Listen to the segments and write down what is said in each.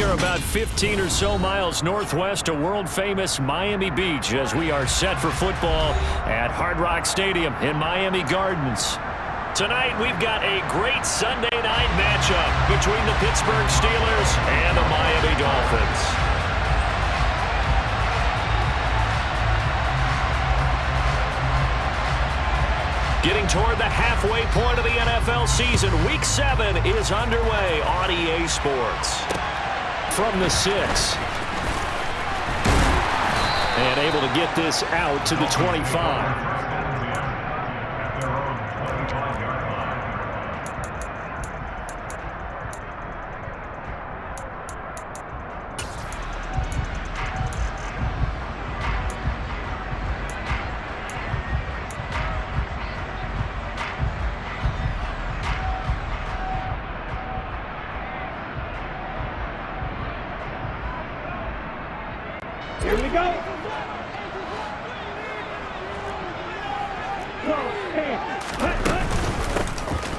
We are about 15 or so miles northwest of world-famous Miami Beach as we are set for football at Hard Rock Stadium in Miami Gardens. Tonight, we've got a great Sunday night matchup between the Pittsburgh Steelers and the Miami Dolphins. Getting toward the halfway point of the NFL season, Week 7 is underway on EA Sports. From the 6. And able to get this out to the 25. Here we go.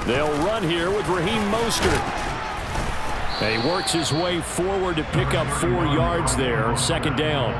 They'll run here with Raheem Mostert. He works his way forward to pick up 4 yards there, second down.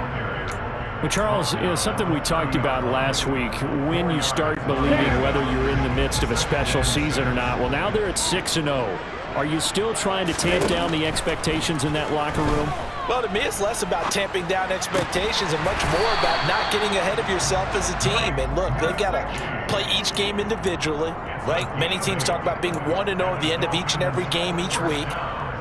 Well, Charles, something we talked about last week, when you start believing whether you're in the midst of a special season or not. Well, now they're at 6-0. Are you still trying to tamp down the expectations in that locker room? Well, to me, it's less about tamping down expectations and much more about not getting ahead of yourself as a team. And look, they've got to play each game individually, right? Many teams talk about being 1-0 at the end of each and every game each week.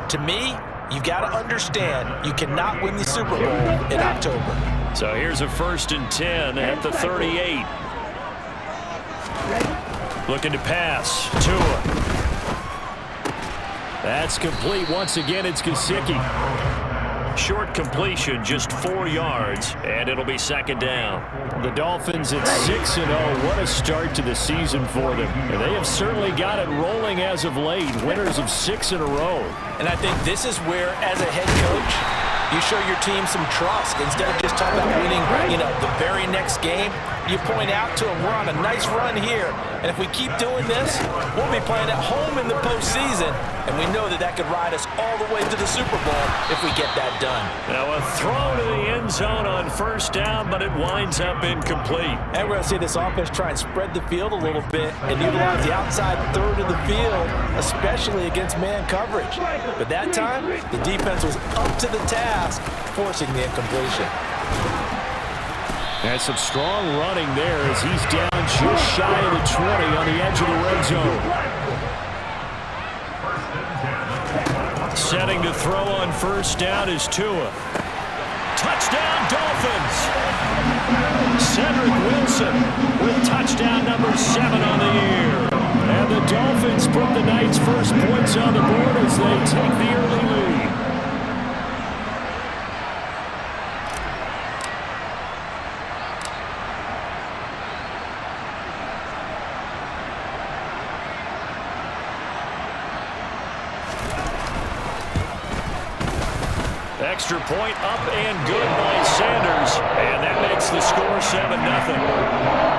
To me, you've got to understand you cannot win the Super Bowl in October. So here's a 1st and 10 at the 38. Looking to pass. Tua. That's complete. Once again, it's Gesicki. Short completion, just 4 yards, and it'll be second down. The Dolphins at 6-0. What a start to the season for them. And they have certainly got it rolling as of late. Winners of 6 in a row. And I think this is where, as a head coach, you show your team some trust. Instead of just talking about winning, the very next game, you point out to them, we're on a nice run here. And if we keep doing this, we'll be playing at home in the postseason. And we know that that could ride us all the way to the Super Bowl if we get that done. Now a throw to the end zone on 1st down, but it winds up incomplete. And we're going to see this offense try and spread the field a little bit and utilize the outside third of the field, especially against man coverage. But that time, the defense was up to the task, forcing the incompletion. That's some strong running there as he's down just shy of the 20 on the edge of the red zone. Setting to throw on 1st down is Tua. Touchdown, Dolphins! Cedric Wilson with touchdown number 7 on the year. And the Dolphins put the night's first points on the board as they take the early lead. Extra point up and good by Sanders. And that makes the score 7-0.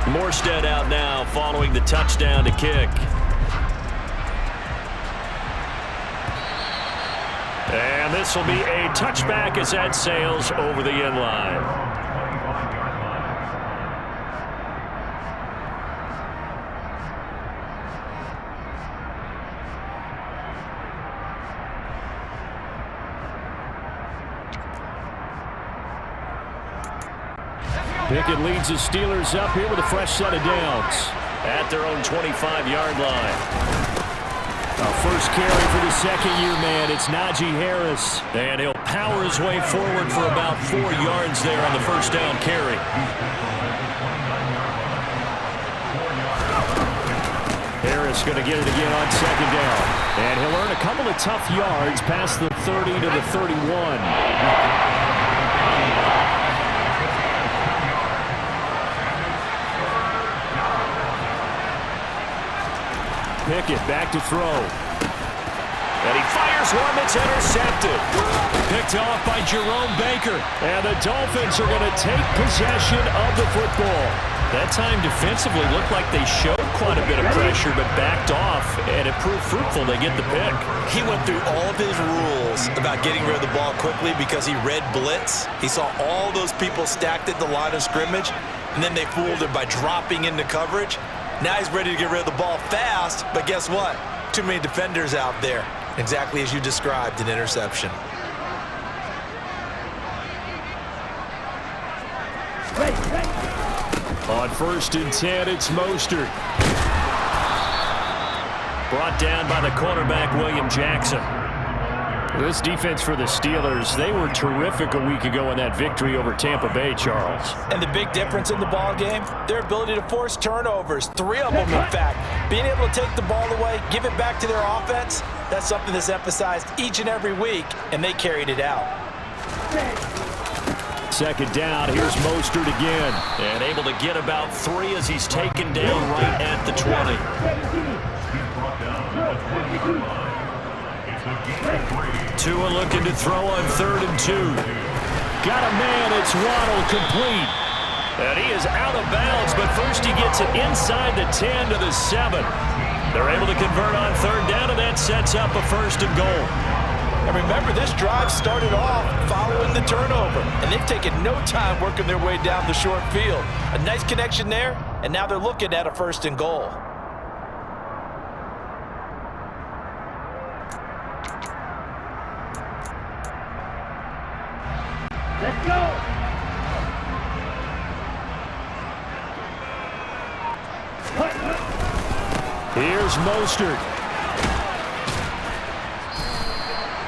Morstead out now following the touchdown to kick. And this will be a touchback as that sails over the end line. Pickett leads the Steelers up here with a fresh set of downs at their own 25-yard line. First carry for the second-year man. It's Najee Harris. And he'll power his way forward for about 4 yards there on the first down carry. Harris going to get it again on second down. And he'll earn a couple of tough yards past the 30 to the 31. Pickett back to throw. And he fires one that's intercepted. Picked off by Jerome Baker. And the Dolphins are going to take possession of the football. That time defensively looked like they showed quite a bit of pressure but backed off, and it proved fruitful. They get the pick. He went through all of his rules about getting rid of the ball quickly because he read blitz. He saw all those people stacked at the line of scrimmage, and then they fooled him by dropping into coverage. Now he's ready to get rid of the ball fast, but guess what? Too many defenders out there. Exactly as you described, an interception. On 1st and 10, it's Mostert. Brought down by the cornerback, William Jackson. This defense for the Steelers, they were terrific a week ago in that victory over Tampa Bay, Charles. And the big difference in the ball game, their ability to force turnovers, 3 of them in fact. Being able to take the ball away, give it back to their offense, that's something that's emphasized each and every week, and they carried it out. 2nd down, here's Mostert again. And able to get about 3 as he's taken down right at the 20. Tua looking to throw on 3rd and 2. Got a man, it's Waddle, complete. And he is out of bounds, but first he gets it inside the 10 to the 7. They're able to convert on 3rd down, and that sets up a 1st and goal. And remember, this drive started off following the turnover, and they've taken no time working their way down the short field. A nice connection there, and now they're looking at a 1st and goal. Let's go! Here's Mostert.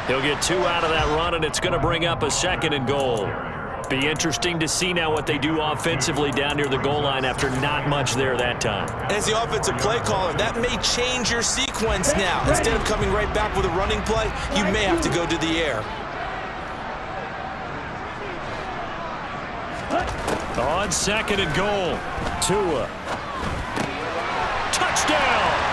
He'll get 2 out of that run, and it's going to bring up a 2nd and goal. Be interesting to see now what they do offensively down near the goal line after not much there that time. As the offensive play caller, that may change your sequence now. Instead of coming right back with a running play, you may have to go to the air. On 2nd and goal, Tua. Touchdown!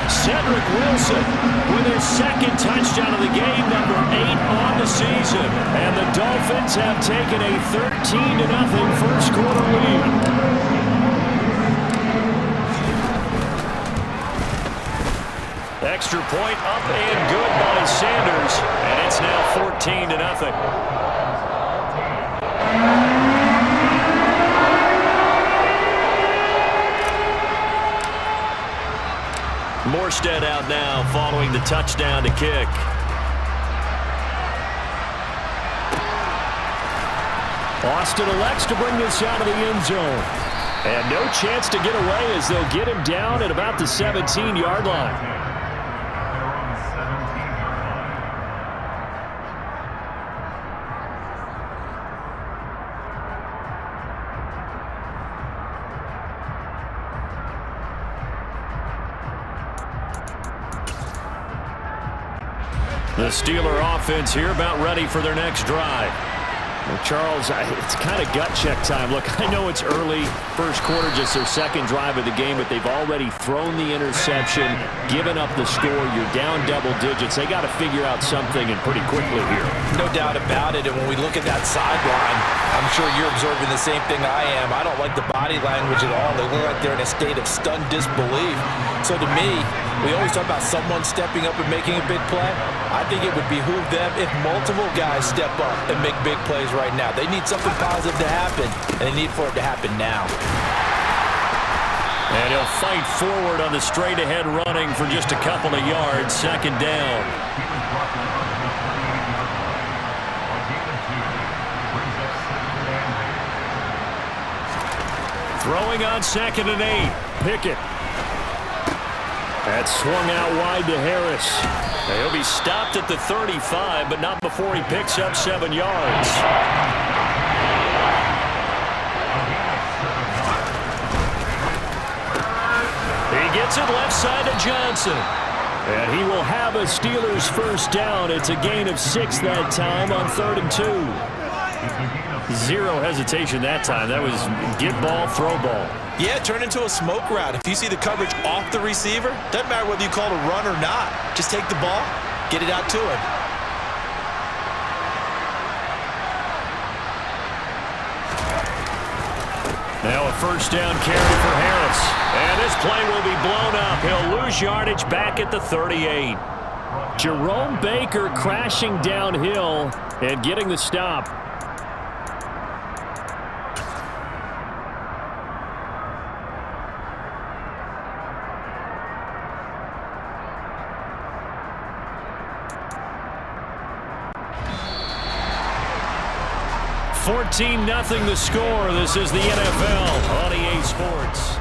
Cedric Wilson with his 2nd touchdown of the game, number 8 on the season. And the Dolphins have taken a 13-0 first quarter lead. Extra point up and good by Sanders. And it's now 14-0. Morstead out now following the touchdown to kick. Austin elects to bring this out of the end zone. And no chance to get away as they'll get him down at about the 17-yard line. The Steeler offense here about ready for their next drive. Well, Charles, it's kind of gut check time. Look, I know it's early, first quarter, just their 2nd drive of the game, but they've already thrown the interception, given up the score. You're down double digits. They got to figure out something, and pretty quickly here. No doubt about it, and when we look at that sideline, I'm sure you're observing the same thing I am. I don't like the body language at all. They look like they're in a state of stunned disbelief. So to me, we always talk about someone stepping up and making a big play. I think it would behoove them if multiple guys step up and make big plays right now. They need something positive to happen, and they need for it to happen now. And he'll fight forward on the straight-ahead running for just a couple of yards. 2nd down. Throwing on 2nd and 8. Pickett. That swung out wide to Harris. He'll be stopped at the 35, but not before he picks up 7 yards. He gets it left side to Johnson. And he will have a Steelers 1st down. It's a gain of 6 that time on 3rd and 2. Zero hesitation that time. That was get ball, throw ball. Yeah, turn into a smoke route. If you see the coverage off the receiver, doesn't matter whether you call it a run or not. Just take the ball, get it out to him. Now a first down carry for Harris. And this play will be blown up. He'll lose yardage back at the 38. Jerome Baker crashing downhill and getting the stop. $14-0 the score. This is the NFL on EA Sports.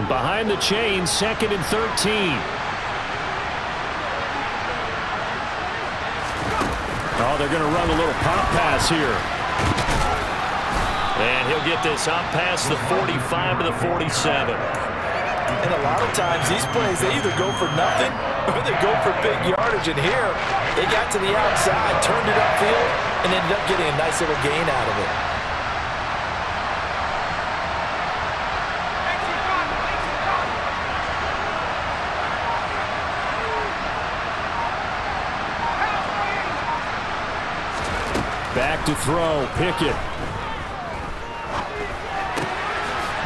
Behind the chain, 2nd and 13. Oh, they're going to run a little pop pass here. And he'll get this up past the 45 to the 47. And a lot of times these plays, they either go for nothing or they go for big yardage. And here, they got to the outside, turned it upfield, and ended up getting a nice little gain out of it. Back to throw, Pickett.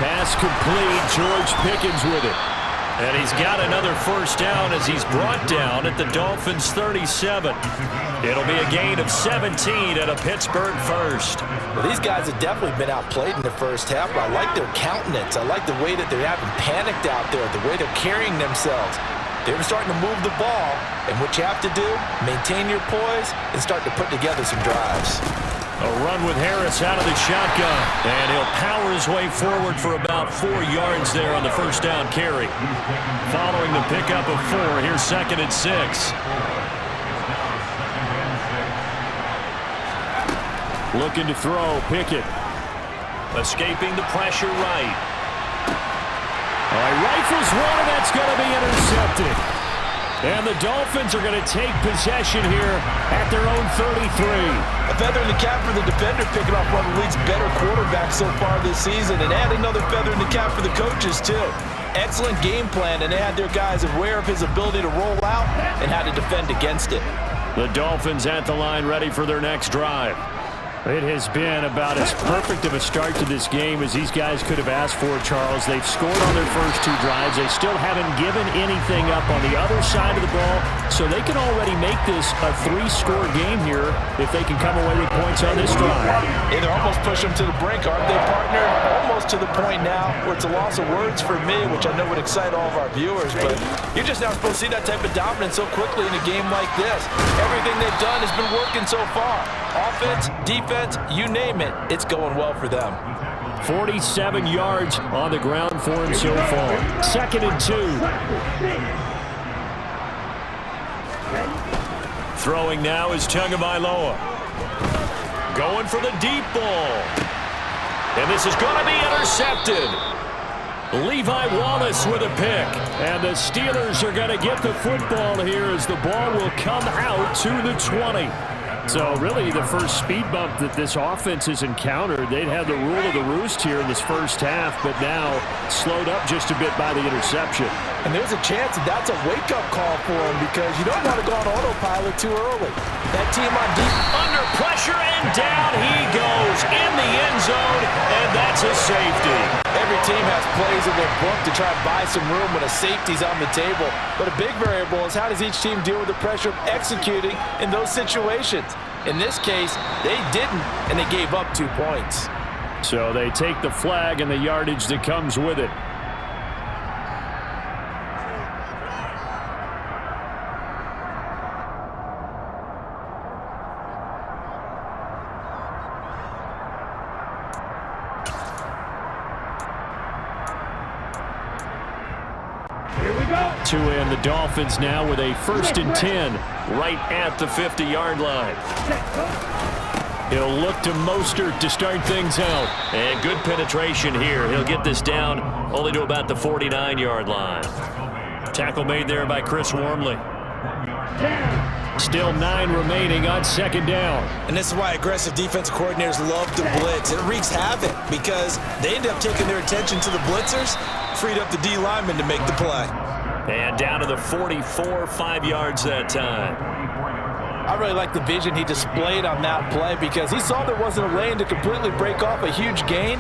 Pass complete, George Pickens with it. And he's got another first down as he's brought down at the Dolphins' 37. It'll be a gain of 17 at a Pittsburgh first. Well, these guys have definitely been outplayed in the first half, but I like their countenance. I like the way that they haven't panicked out there, the way they're carrying themselves. They're starting to move the ball, and what you have to do, maintain your poise and start to put together some drives. A run with Harris out of the shotgun, and he'll power his way forward for about 4 yards there on the first down carry. Following the pickup of 4, here's 2nd and 6. Looking to throw, Pickett. Escaping the pressure right. All right, rifles one, and that's going to be intercepted. And the Dolphins are going to take possession here at their own 33. A feather in the cap for the defender, picking off one of the league's better quarterbacks so far this season, and add another feather in the cap for the coaches, too. Excellent game plan, and they had their guys aware of his ability to roll out and how to defend against it. The Dolphins at the line, ready for their next drive. It has been about as perfect of a start to this game as these guys could have asked for, Charles. They've scored on their first 2 drives. They still haven't given anything up on the other side of the ball, so they can already make this a 3-score game here if they can come away with points on this drive. Yeah, they're almost pushing them to the brink, aren't they, partner? Almost to the point now where it's a loss of words for me, which I know would excite all of our viewers, but you're just not supposed to see that type of dominance so quickly in a game like this. Everything they've done has been working so far. Offense, defense, you name it, it's going well for them. 47 yards on the ground for him so far. 2nd and 2. Throwing now is Tagovailoa. Going for the deep ball. And this is going to be intercepted. Levi Wallace with a pick. And the Steelers are going to get the football here as the ball will come out to the 20. So really the first speed bump that this offense has encountered, they'd had the rule of the roost here in this first half, but now slowed up just a bit by the interception. And there's a chance that that's a wake-up call for him because you don't want to go on autopilot too early. That team on deep, under pressure, and down he goes in the end zone, and that's a safety. Every team has plays in their book to try and buy some room when a safety's on the table. But a big variable is how does each team deal with the pressure of executing in those situations. In this case, they didn't, and they gave up 2 points. So they take the flag and the yardage that comes with it. Tua and the Dolphins now with a 1st and 10 right at the 50-yard line. He'll look to Mostert to start things out. And good penetration here. He'll get this down only to about the 49-yard line. Tackle made there by Chris Wormley. Still 9 remaining on 2nd down. And this is why aggressive defensive coordinators love to blitz. It wreaks havoc because they end up taking their attention to the blitzers, freed up the D lineman to make the play. And down to the 44, 5 yards that time. I really like the vision he displayed on that play because he saw there wasn't a lane to completely break off a huge gain.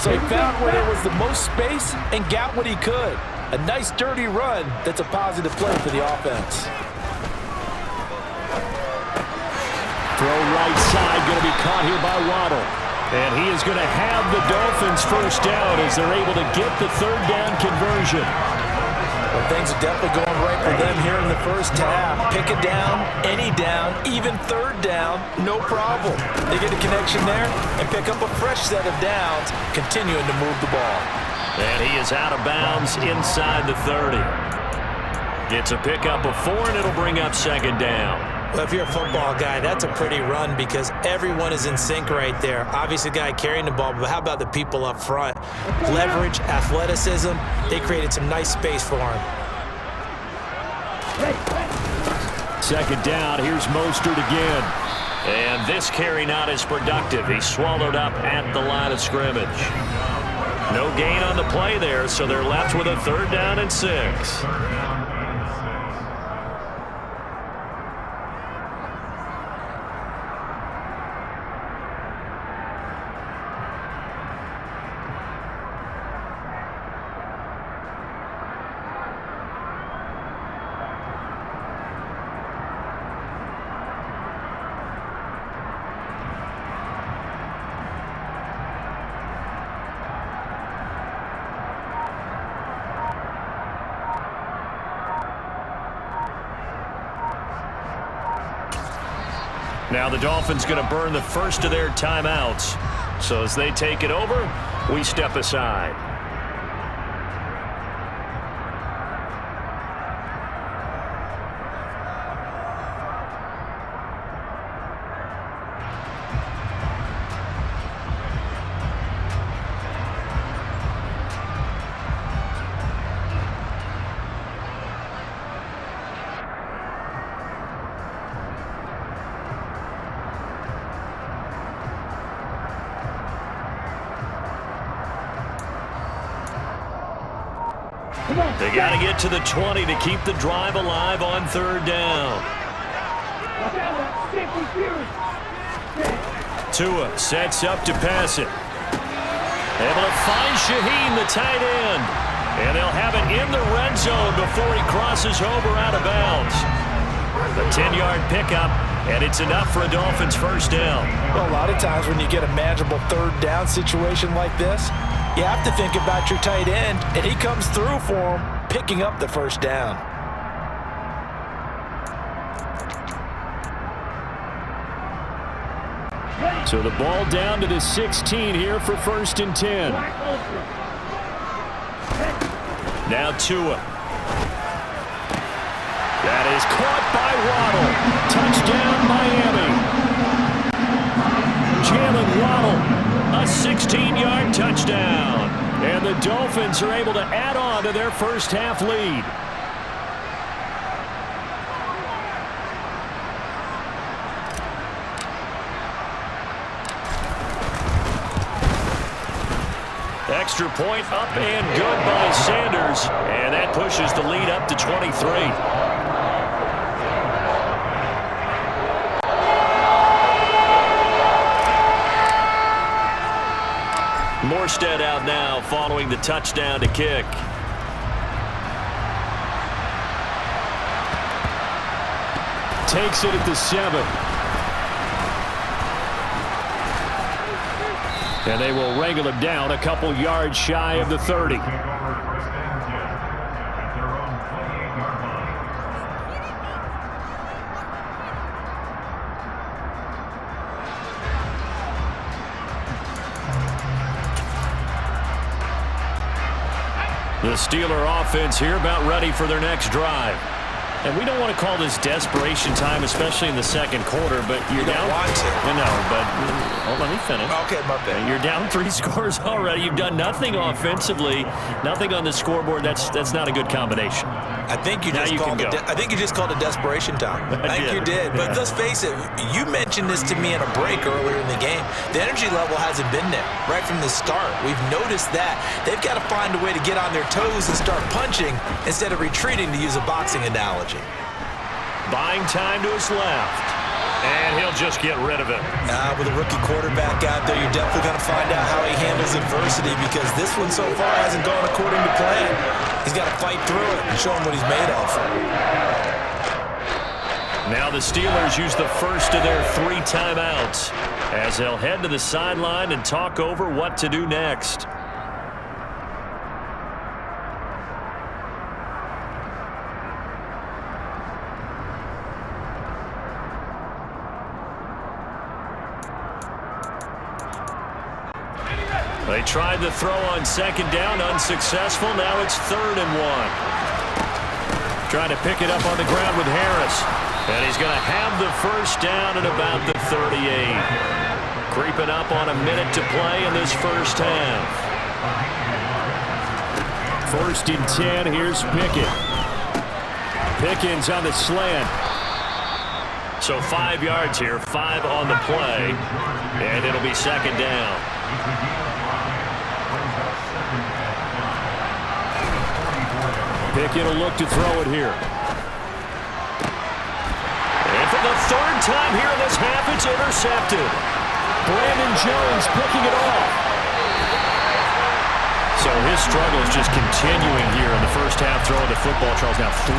So he found where there was the most space and got what he could. A nice dirty run that's a positive play for the offense. Throw right side, going to be caught here by Waddle. And he is going to have the Dolphins 1st down as they're able to get the 3rd down conversion. Well, things are definitely going right for them here in the 1st half. Pick a down, any down, even 3rd down, no problem. They get a connection there and pick up a fresh set of downs, continuing to move the ball. And he is out of bounds inside the 30. Gets a pickup of 4, and it'll bring up 2nd down. Well, if you're a football guy, that's a pretty run because everyone is in sync right there. Obviously, the guy carrying the ball, but how about the people up front? Leverage, athleticism, they created some nice space for him. 2nd down, here's Mostert again. And this carry not as productive. He swallowed up at the line of scrimmage. No gain on the play there, so they're left with a 3rd down and 6. Now the Dolphins going to burn the first of their timeouts. So as they take it over, we step aside. They got to get to the 20 to keep the drive alive on 3rd down. Tua sets up to pass it. Able to find Shaheen, the tight end. And they'll have it in the red zone before he crosses over out of bounds. A 10-yard pickup, and it's enough for a Dolphins 1st down. Well, a lot of times when you get a manageable 3rd down situation like this, you have to think about your tight end, and he comes through for him, picking up the 1st down. So the ball down to the 16 here for 1st and 10. Now Tua. That is caught by Waddle. Touchdown, Miami. Jalen Waddle. A 16-yard touchdown. And the Dolphins are able to add on to their 1st half lead. Extra point up and good by Sanders. And that pushes the lead up to 23. Morstead out now following the touchdown to kick. Takes it at the 7. And they will wrangle him down a couple yards shy of the 30. The Steeler offense here about ready for their next drive. And we don't want to call this desperation time, especially in the second quarter, but you're down. Want to. No, but let me finish. Okay, my bad. You're down 3 scores already. You've done nothing offensively, nothing on the scoreboard. That's not a good combination. I think you just called it. I think you just called it desperation time. I think you did. But let's face it. You mentioned this to me in a break earlier in the game. The energy level hasn't been there right from the start. We've noticed that they've got to find a way to get on their toes and start punching instead of retreating, to use a boxing analogy. Buying time to his left. And he'll just get rid of it. With a rookie quarterback out there, you're definitely going to find out how he handles adversity, because this one so far hasn't gone according to plan. He's got to fight through it and show him what he's made of. Now the Steelers use the first of their 3 timeouts as they'll head to the sideline and talk over what to do next. They tried the throw on second down, unsuccessful. Now it's 3rd and 1. Trying to pick it up on the ground with Harris. And he's going to have the first down at about the 38. Creeping up on a minute to play in this first half. 1st and 10. Here's Pickett. Pickens on the slant. So 5 yards here, 5 on the play. And it'll be 2nd down. Pickett will look to throw it here. And for the 3rd time here in this half, it's intercepted. Brandon Jones picking it off. So his struggle is just continuing here in the first half, throwing the football. Charles, now 3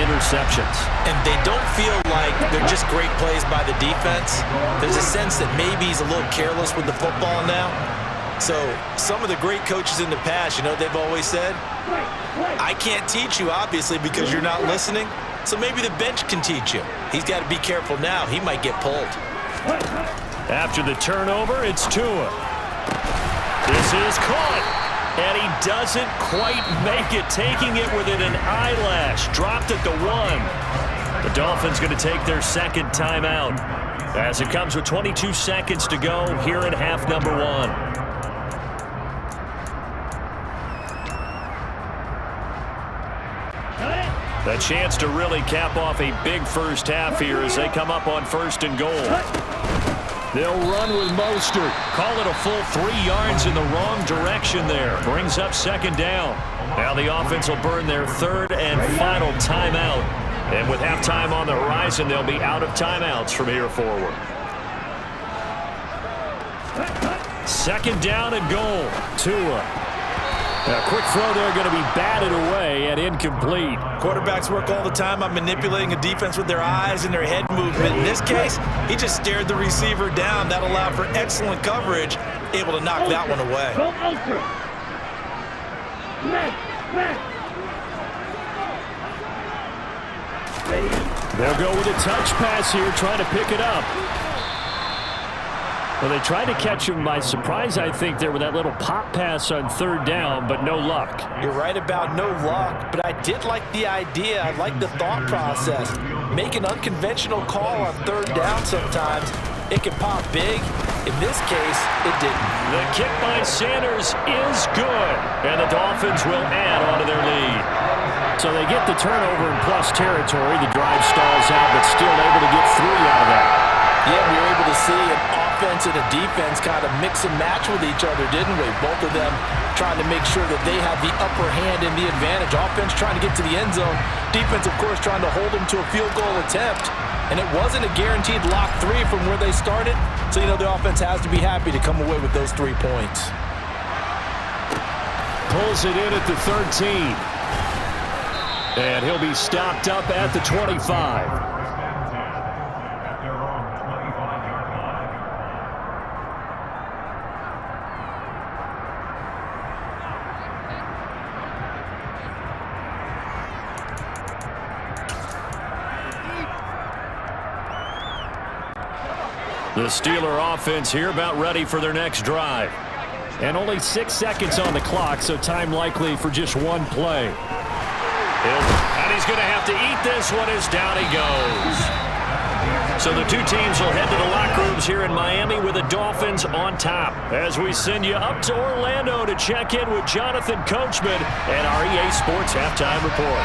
interceptions. And they don't feel like they're just great plays by the defense. There's a sense that maybe he's a little careless with the football now. So some of the great coaches in the past, you know what they've always said? I can't teach you, obviously, because you're not listening. So maybe the bench can teach you. He's got to be careful now. He might get pulled. After the turnover, it's Tua. This is caught. And he doesn't quite make it, taking it within an eyelash. Dropped at the 1. The Dolphins going to take their 2nd timeout as it comes with 22 seconds to go here in half number 1. A chance to really cap off a big first half here as they come up on 1st and goal. They'll run with Mostert. Call it a full 3 yards in the wrong direction there. Brings up 2nd down. Now the offense will burn their 3rd and final timeout. And with halftime on the horizon, they'll be out of timeouts from here forward. 2nd down and goal. Tua. A quick throw there, going to be batted away and incomplete. Quarterbacks work all the time on manipulating a defense with their eyes and their head movement. In this case, he just stared the receiver down. That allowed for excellent coverage, able to knock that one away. They'll go with a touch pass here, trying to pick it up. Well, they tried to catch him by surprise, I think, there with that little pop pass on 3rd down, but no luck. You're right about no luck, but I did like the idea. I like the thought process. Make an unconventional call on 3rd down sometimes. It can pop big. In this case, it didn't. The kick by Sanders is good, and the Dolphins will add on to their lead. So they get the turnover in plus territory. The drive stalls out, but still able to get 3 out of that. Yeah, we were able to see an offense and a defense kind of mix and match with each other, didn't we? Both of them trying to make sure that they have the upper hand and the advantage. Offense trying to get to the end zone. Defense, of course, trying to hold them to a field goal attempt. And it wasn't a guaranteed lock 3 from where they started. So, you know, the offense has to be happy to come away with those 3 points. Pulls it in at the 13. And he'll be stopped up at the 25. The Steeler offense here about ready for their next drive. And only 6 seconds on the clock, so time likely for just one play. And he's going to have to eat this one as down he goes. So the two teams will head to the locker rooms here in Miami with the Dolphins on top. As we send you up to Orlando to check in with Jonathan Coachman and our EA Sports Halftime Report.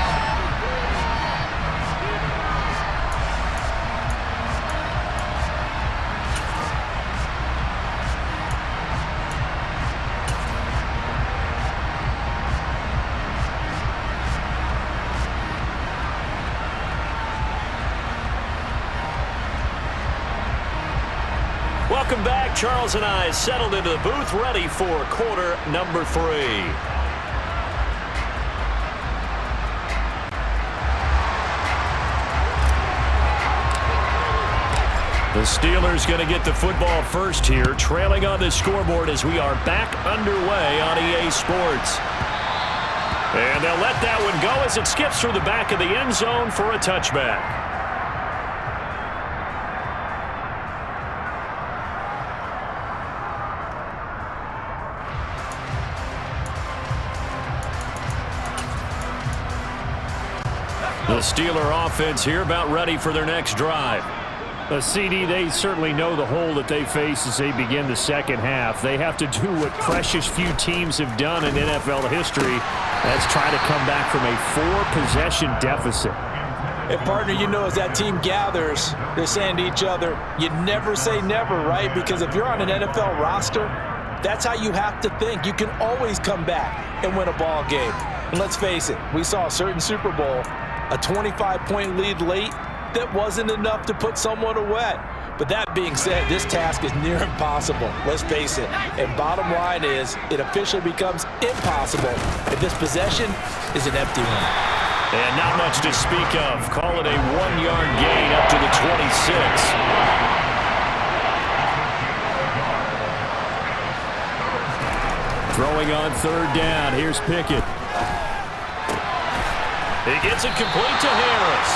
Welcome back. Charles and I settled into the booth, ready for quarter number 3. The Steelers going to get the football first here, trailing on the scoreboard as we are back underway on EA Sports. And they'll let that one go as it skips through the back of the end zone for a touchback. The Steeler offense here about ready for their next drive. The CD, they certainly know the hole that they face as they begin the second half. They have to do what precious few teams have done in NFL history. That's try to come back from a 4-possession deficit. And partner, you know, as that team gathers, they're saying to each other, you never say never, right? Because if you're on an NFL roster, that's how you have to think. You can always come back and win a ball game. And let's face it, we saw a certain Super Bowl, a 25-point lead late, that wasn't enough to put someone away. But that being said, this task is near impossible. Let's face it. And bottom line is, it officially becomes impossible if this possession is an empty one. And not much to speak of. Call it a 1-yard gain up to the 26. Throwing on third down. Here's Pickett. He gets it complete to Harris.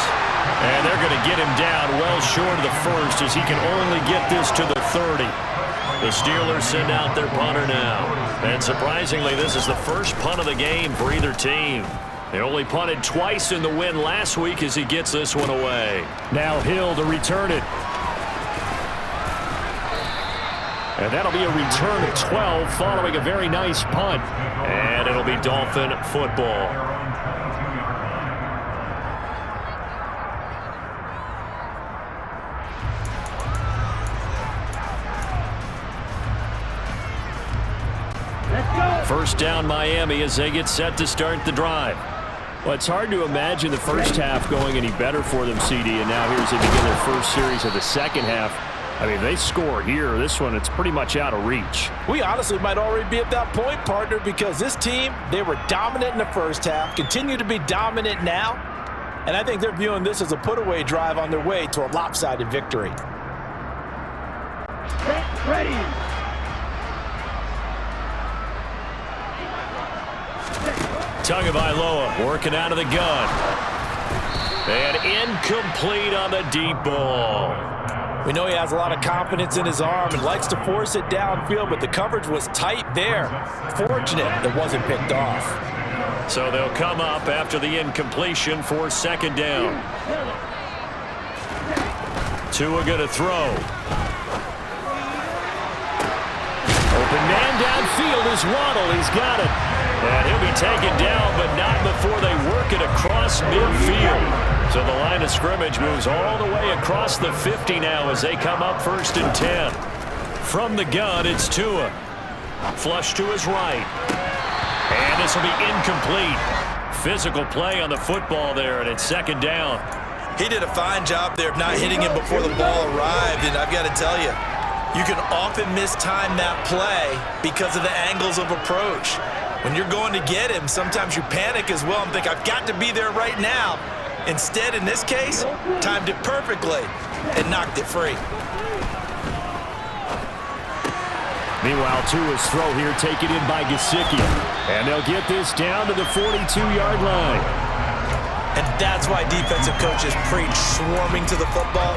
And they're going to get him down well short of the first as he can only get this to the 30. The Steelers send out their punter now. And surprisingly, this is the first punt of the game for either team. They only punted twice in the win last week as he gets this one away. Now Hill to return it. And that'll be a return of 12 following a very nice punt. And it'll be Dolphin football. First down Miami as they get set to start the drive. Well, it's hard to imagine the first half going any better for them, CD, and now here's they begin their first series of the second half. I mean, they score here. This one, it's pretty much out of reach. We honestly might already be at that point, partner, because this team, they were dominant in the first half, continue to be dominant now, and I think they're viewing this as a put-away drive on their way to a lopsided victory. Ready. Tagovailoa working out of the gun. And incomplete on the deep ball. We know he has a lot of confidence in his arm and likes to force it downfield, but the coverage was tight there. Fortunate it wasn't picked off. So they'll come up after the incompletion for second down. Tua going to throw. Open man downfield is Waddle. He's got it. And he'll be taken down, but not before they work it across midfield. So the line of scrimmage moves all the way across the 50 now as they come up 1st and 10. From the gun, it's Tua. Flush to his right. And this will be incomplete. Physical play on the football there, and it's second down. He did a fine job there of not hitting him before the ball arrived, and I've got to tell you, you can often mistime that play because of the angles of approach. When you're going to get him, sometimes you panic as well and think, I've got to be there right now. Instead, in this case, timed it perfectly and knocked it free. Meanwhile, Tua's throw here taken in by Gesicki. And they'll get this down to the 42-yard line. And that's why defensive coaches preach swarming to the football.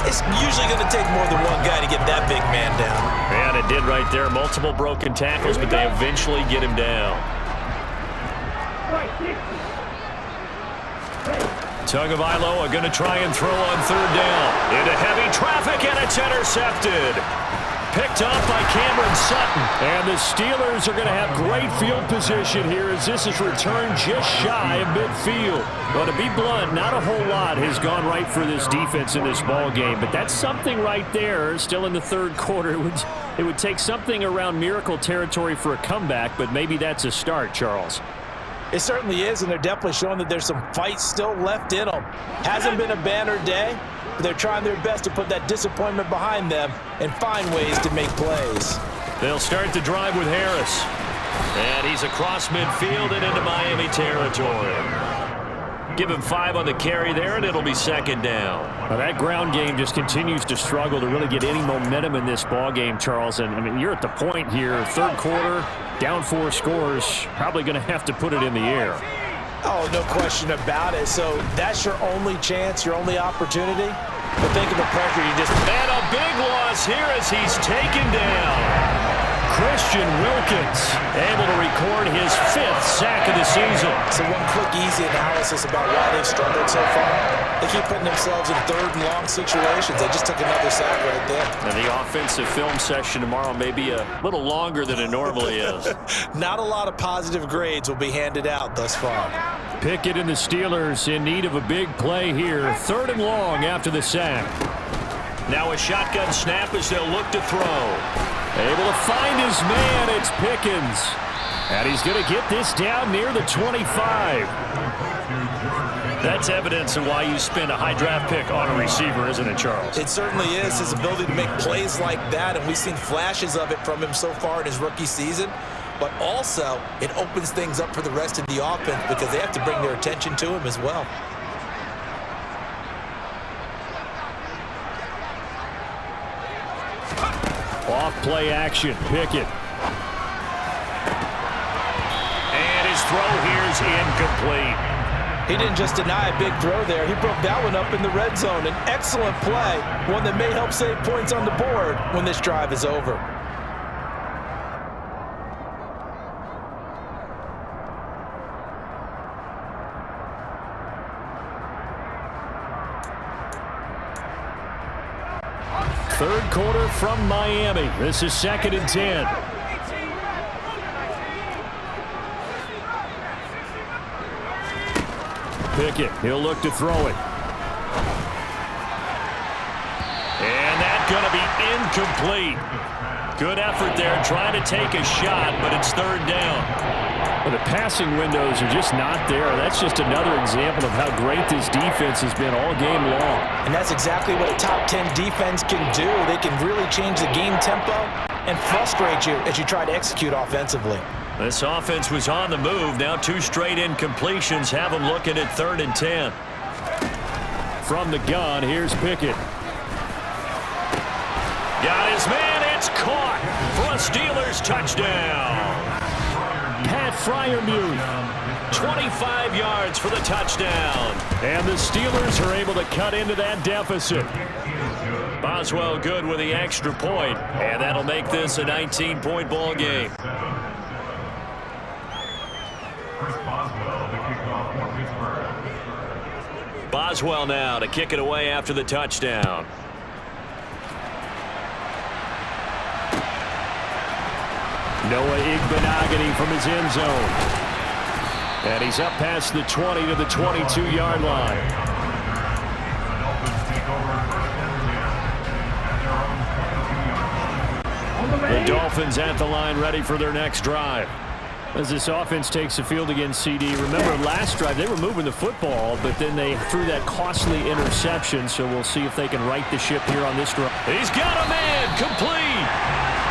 It's usually going to take more than one guy to get that big man down. And it did right there. Multiple broken tackles, but they eventually get him down. Tagovailoa are going to try and throw on third down. Into heavy traffic, and it's intercepted. Picked up by Cameron Sutton. And the Steelers are going to have great field position here as this is returned just shy of midfield. But to be blunt, not a whole lot has gone right for this defense in this ball game. But that's something right there. Still in the third quarter. It would take something around miracle territory for a comeback, but maybe that's a start, Charles. It certainly is, and they're definitely showing that there's some fight still left in them. Hasn't been a banner day, but they're trying their best to put that disappointment behind them and find ways to make plays. They'll start the drive with Harris. And he's across midfield and into Miami territory. Give him 5 on the carry there, and it'll be second down. Now that ground game just continues to struggle to really get any momentum in this ball game, Charles. And I mean, you're at the point here, third quarter, down 4 scores, probably going to have to put it in the air. Oh, no question about it. So that's your only chance, your only opportunity. But think of the pressure you just... And a big loss here as he's taken down. Christian Wilkins able to record his 5th sack of the season. So one quick, easy analysis about why they've struggled so far. They keep putting themselves in third and long situations. They just took another sack right there. And the offensive film session tomorrow may be a little longer than it normally is. Not a lot of positive grades will be handed out thus far. Pickett and the Steelers in need of a big play here. Third and long after the sack. Now a shotgun snap as they'll look to throw. Able to find his man, it's Pickens. And he's going to get this down near the 25. That's evidence of why you spend a high draft pick on a receiver, isn't it, Charles? It certainly is, his ability to make plays like that, and we've seen flashes of it from him so far in his rookie season. But also, it opens things up for the rest of the offense because they have to bring their attention to him as well. Off play action, Pickett. And his throw here's incomplete. He didn't just deny a big throw there. He broke that one up in the red zone. An excellent play, one that may help save points on the board when this drive is over. Third quarter from Miami. This is 2nd and 10. Pickett, he'll look to throw it. And that's going to be incomplete. Good effort there trying to take a shot, but it's third down. Well, the passing windows are just not there. That's just another example of how great this defense has been all game long. And that's exactly what a top 10 defense can do. They can really change the game tempo and frustrate you as you try to execute offensively. This offense was on the move. Now 2 straight incompletions have them looking at 3rd and 10. From the gun, here's Pickett. Got his man. It's caught for a Steelers touchdown. Pat Freiermuth. 25 yards for the touchdown. And the Steelers are able to cut into that deficit. Boswell good with the extra point, and that'll make this a 19-point ball game. Boswell now to kick it away after the touchdown. Noah Igbenogany from his end zone. And he's up past the 20 to the 22-yard line. The Dolphins at the line ready for their next drive. As this offense takes the field against CD. Remember last drive they were moving the football, but then they threw that costly interception. So we'll see if they can right the ship here on this drive. He's got a man complete.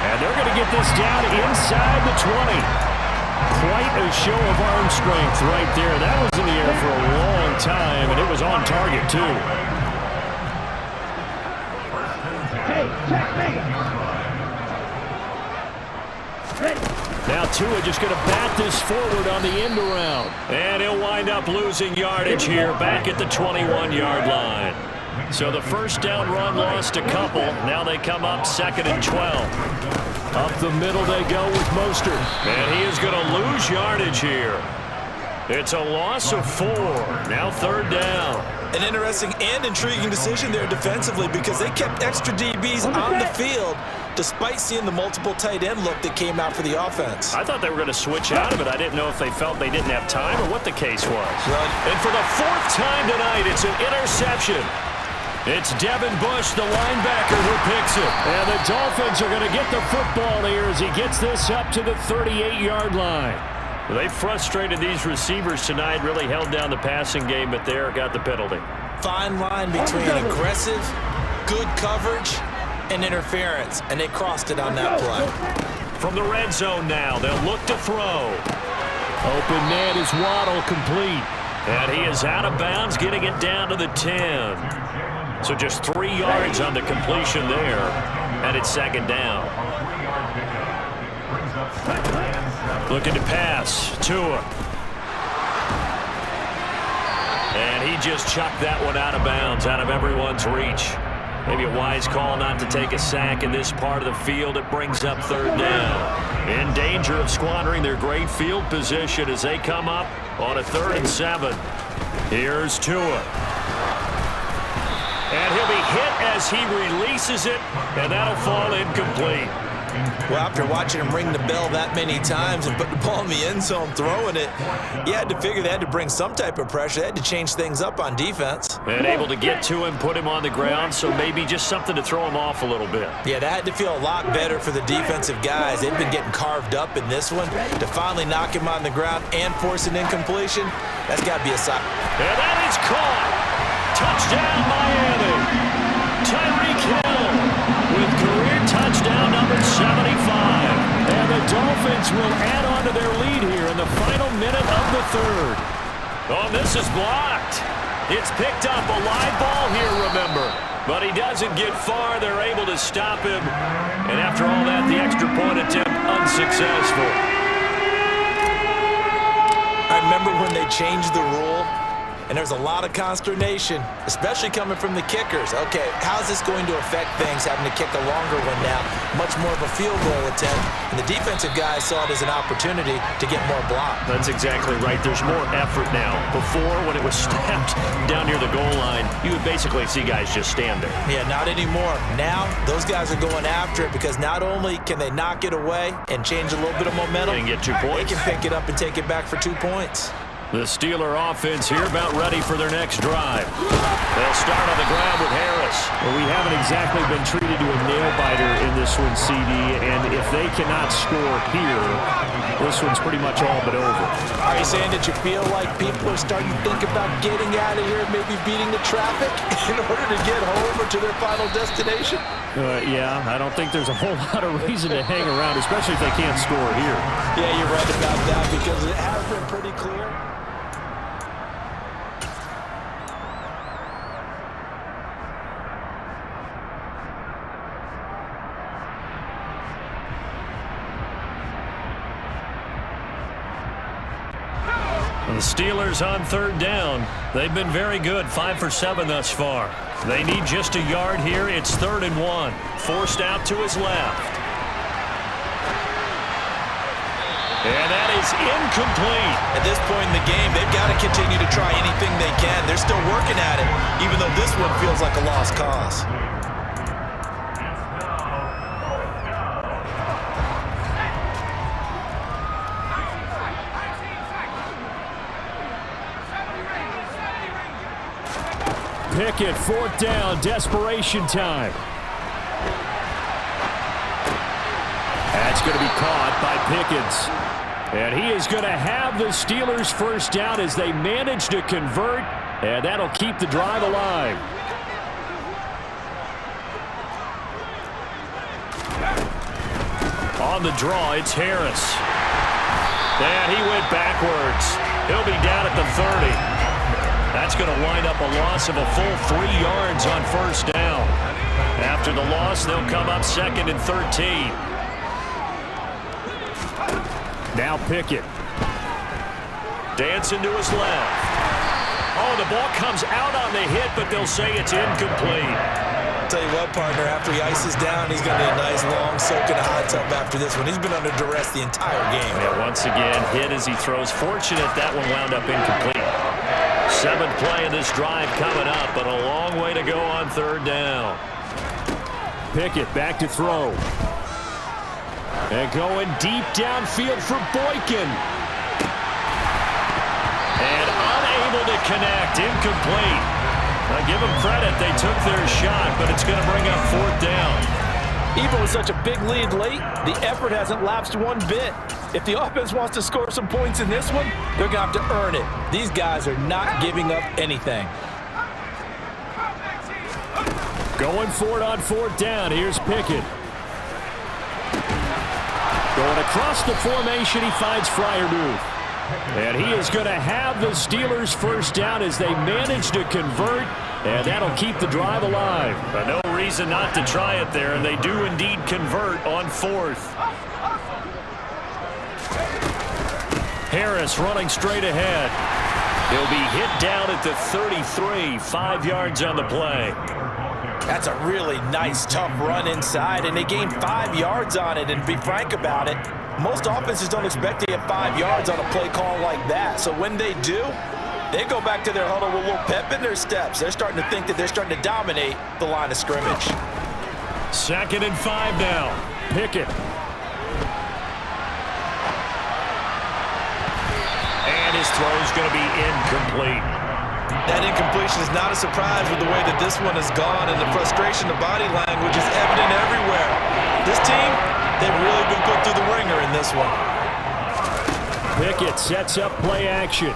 And they're going to get this down inside the 20. Quite a show of arm strength right there. That was in the air for a long time, and it was on target, too. Hey, check me. Ready. Now Tua just going to bat this forward on the end around. And he'll wind up losing yardage here back at the 21-yard line. So the first down run lost a couple. Now they come up 2nd and 12. Up the middle they go with Mostert. And he is going to lose yardage here. It's a loss of 4. Now 3rd down. An interesting and intriguing decision there defensively because they kept extra DBs on the field despite seeing the multiple tight end look that came out for the offense. I thought they were going to switch out of it. I didn't know if they felt they didn't have time or what the case was. And for the 4th time tonight, it's an interception. It's Devin Bush, the linebacker, who picks it. And the Dolphins are going to get the football here as he gets this up to the 38-yard line. They frustrated these receivers tonight, really held down the passing game, but there got the penalty. Fine line between aggressive, good coverage, and interference, and they crossed it on that play. From the red zone now, they'll look to throw. Open man is Waddle, complete. And he is out of bounds, getting it down to the 10. So just 3 yards on the completion there, and it's 2nd down. Looking to pass, Tua. And he just chucked that one out of bounds, out of everyone's reach. Maybe a wise call not to take a sack in this part of the field. It brings up 3rd down. In danger of squandering their great field position as they come up on a 3rd and 7. Here's Tua. And he'll be hit as he releases it, and that'll fall incomplete. Well, after watching him ring the bell that many times and put the ball in the end zone throwing it, you had to figure they had to bring some type of pressure. They had to change things up on defense. And able to get to him, put him on the ground, so maybe just something to throw him off a little bit. Yeah, that had to feel a lot better for the defensive guys. They've been getting carved up in this one. To finally knock him on the ground and force an incompletion, that's got to be a sign. And that is caught. Touchdown, Miami. Tyreek Hill with career touchdown number 75. And the Dolphins will add on to their lead here in the final minute of the 3rd. Oh, this is blocked. It's picked up, a live ball here, remember. But he doesn't get far. They're able to stop him. And after all that, the extra point attempt unsuccessful. I remember when they changed the rule. And there's a lot of consternation, especially coming from the kickers. Okay, how's this going to affect things, having to kick a longer one now? Much more of a field goal attempt. And the defensive guys saw it as an opportunity to get more block. That's exactly right. There's more effort now. Before, when it was snapped down near the goal line, you would basically see guys just stand there. Yeah, not anymore. Now, those guys are going after it because not only can they knock it away and change a little bit of momentum, and get 2 points. They can pick it up and take it back for 2 points. The Steeler offense here about ready for their next drive. They'll start on the ground with Harris. Well, we haven't exactly been treated to a nail-biter in this one, CD, and if they cannot score here, this one's pretty much all but over. Are you saying that you feel like people are starting to think about getting out of here and maybe beating the traffic in order to get home or to their final destination? Yeah, I don't think there's a whole lot of reason to hang around, especially if they can't score here. Yeah, you're right about that because it has been pretty clear. The Steelers on 3rd down. They've been very good, 5 for 7 thus far. They need just a yard here. It's 3rd and 1. Forced out to his left. And that is incomplete. At this point in the game, they've got to continue to try anything they can. They're still working at it, even though this one feels like a lost cause. Pickett, 4th down, desperation time. That's going to be caught by Pickens. And he is going to have the Steelers' first down as they manage to convert, and that'll keep the drive alive. On the draw, it's Harris. And he went backwards. He'll be down at the 30. That's going to wind up a loss of a full 3 yards on 1st down. After the loss, they'll come up 2nd and 13. Now Pickett. Dancing to his left. Oh, the ball comes out on the hit, but they'll say it's incomplete. I'll tell you what, partner, after he ices down, he's going to be a nice, long soak in a hot tub after this one. He's been under duress the entire game. Yeah, once again, hit as he throws. Fortunate that one wound up incomplete. 7th play of this drive coming up, but a long way to go on 3rd down. Pickett back to throw. And going deep downfield for Boykin. And unable to connect, incomplete. Now give them credit, they took their shot, but it's going to bring up 4th down. Even with such a big lead late, the effort hasn't lapsed one bit. If the offense wants to score some points in this one, they're going to have to earn it. These guys are not giving up anything. Going for it on 4th down. Here's Pickett. Going across the formation, he finds Freiermuth. And he is going to have the Steelers' first down as they manage to convert, and that'll keep the drive alive. But no reason not to try it there, and they do indeed convert on 4th. Harris running straight ahead. He'll be hit down at the 33, 5 yards on the play. That's a really nice, tough run inside, and they gained 5 yards on it. And to be frank about it, most offenses don't expect to get 5 yards on a play call like that. So when they do, they go back to their huddle with a little pep in their steps. They're starting to think that they're starting to dominate the line of scrimmage. 2nd and 5 now. Pickett. And his throw is going to be incomplete. That incompletion is not a surprise with the way that this one has gone, and the frustration, the body language is evident everywhere. This team, they've really been put through the ringer in this one. Pickett sets up play action.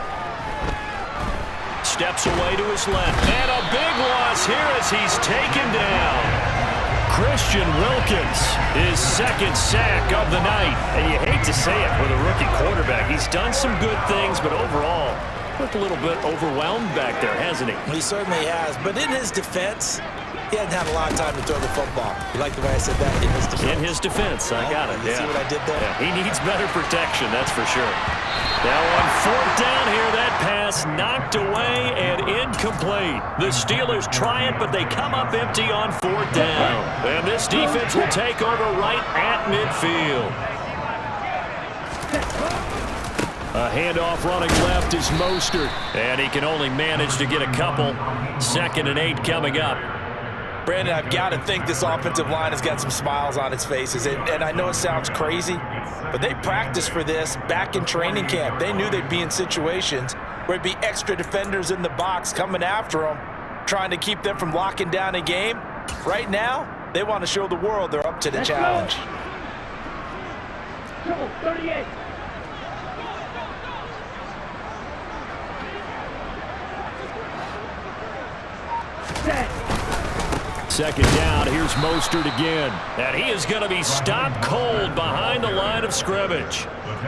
Steps away to his left. And a big loss here as he's taken down. Christian Wilkins, his 2nd sack of the night. And you hate to say it with a rookie quarterback. He's done some good things, but overall, looked a little bit overwhelmed back there, hasn't he? He certainly has, but in his defense, he hasn't had a lot of time to throw the football. You like the way I said that? In his defense. In his defense, I got it. You see what I did there? Yeah. He needs better protection, that's for sure. Now on 4th down here, that pass knocked away and incomplete. The Steelers try it, but they come up empty on 4th down. And this defense will take over right at midfield. A handoff running left is Mostert. And he can only manage to get a couple. 2nd and 8 coming up. Brandon, I've got to think this offensive line has got some smiles on its faces. And I know it sounds crazy, but they practiced for this back in training camp. They knew they'd be in situations where it'd be extra defenders in the box coming after them, trying to keep them from locking down a game. Right now, they want to show the world they're up to the challenge. 38. 2nd down. Here's Mostert again. And he is going to be stopped cold behind the line of scrimmage.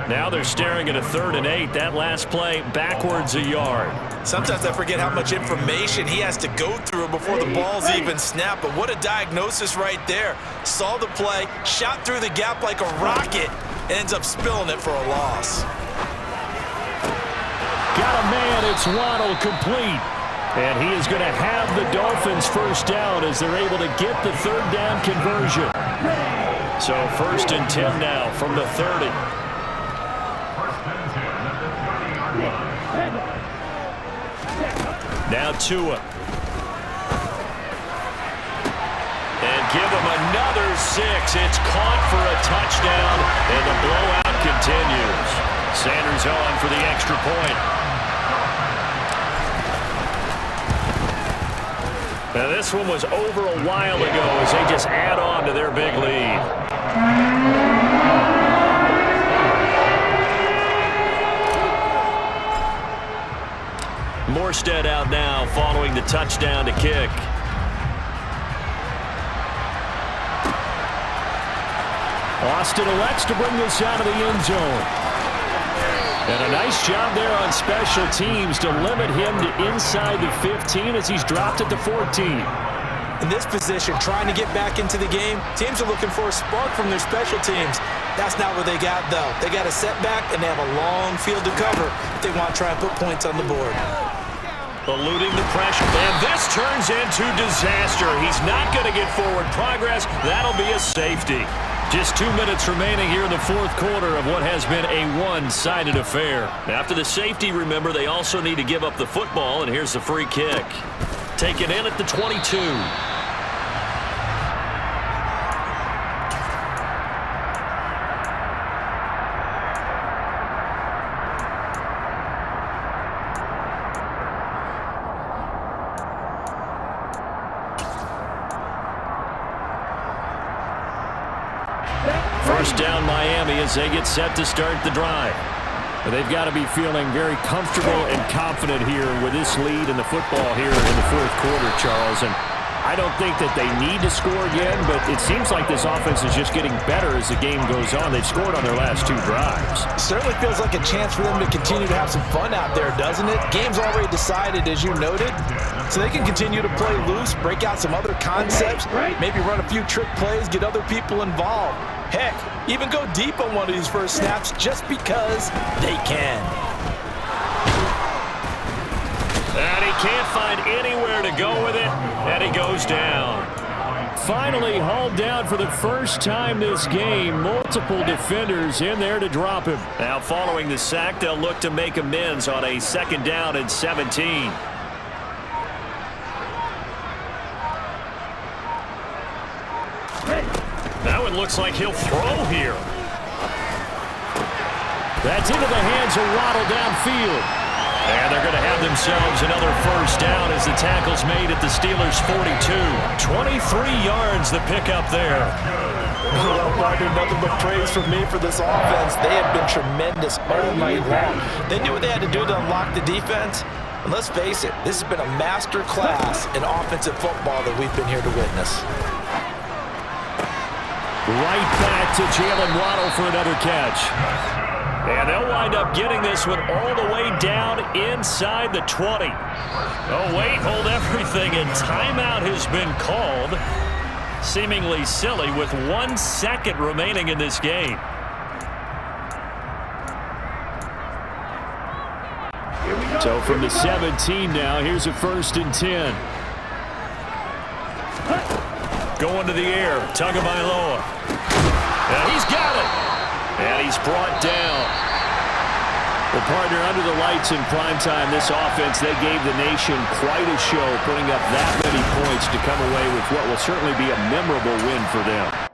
Now they're staring at a 3rd and 8. That last play backwards a yard. Sometimes I forget how much information he has to go through before the ball's even snapped. But what a diagnosis right there. Saw the play, shot through the gap like a rocket, and ends up spilling it for a loss. Got a man. It's Waddle complete. And he is going to have the Dolphins first down as they're able to get the 3rd down conversion. So 1st and 10 now from the 30. Now Tua. And give him another 6. It's caught for a touchdown, and the blowout continues. Sanders on for the extra point. Now this one was over a while ago as they just add on to their big lead. Morstead out now following the touchdown to kick. Austin elects to bring this out of the end zone. And a nice job there on special teams to limit him to inside the 15 as he's dropped at the 14. In this position, trying to get back into the game, teams are looking for a spark from their special teams. That's not what they got, though. They got a setback, and they have a long field to cover if they want to try and put points on the board. Eluding the pressure, and this turns into disaster. He's not going to get forward progress. That'll be a safety. Just 2 minutes remaining here in the fourth quarter of what has been a one-sided affair. After the safety, remember, they also need to give up the football, and here's the free kick. Taken in at the 22. First down Miami as they get set to start the drive. But they've got to be feeling very comfortable and confident here with this lead in the football here in the fourth quarter, Charles. And I don't think that they need to score again, but it seems like this offense is just getting better as the game goes on. They've scored on their last 2 drives. It certainly feels like a chance for them to continue to have some fun out there, doesn't it? Game's already decided, as you noted, so they can continue to play loose, break out some other concepts, maybe run a few trick plays, get other people involved. Heck, even go deep on one of these first snaps just because they can. And he can't find anywhere to go with it, and he goes down. Finally hauled down for the first time this game. Multiple defenders in there to drop him. Now following the sack, they'll look to make amends on a 2nd down and 17. Now it looks like he'll throw here. That's into the hands of Waddle downfield. And they're going to have themselves another first down as the tackle's made at the Steelers' 42. 23 yards the pickup there. Well, partner, nothing but praise from me for this offense. They have been tremendous all night long. They knew what they had to do to unlock the defense. And let's face it, this has been a master class in offensive football that we've been here to witness. Right back to Jalen Waddle for another catch. And they'll wind up getting this one all the way down inside the 20. Oh, wait, hold everything, and timeout has been called. Seemingly silly with 1 second remaining in this game. So from the 17 now, here's a 1st and 10. Going to the air, Tagovailoa. And he's got it. And he's brought down. Well, partner, under the lights in primetime, this offense, they gave the nation quite a show, putting up that many points to come away with what will certainly be a memorable win for them.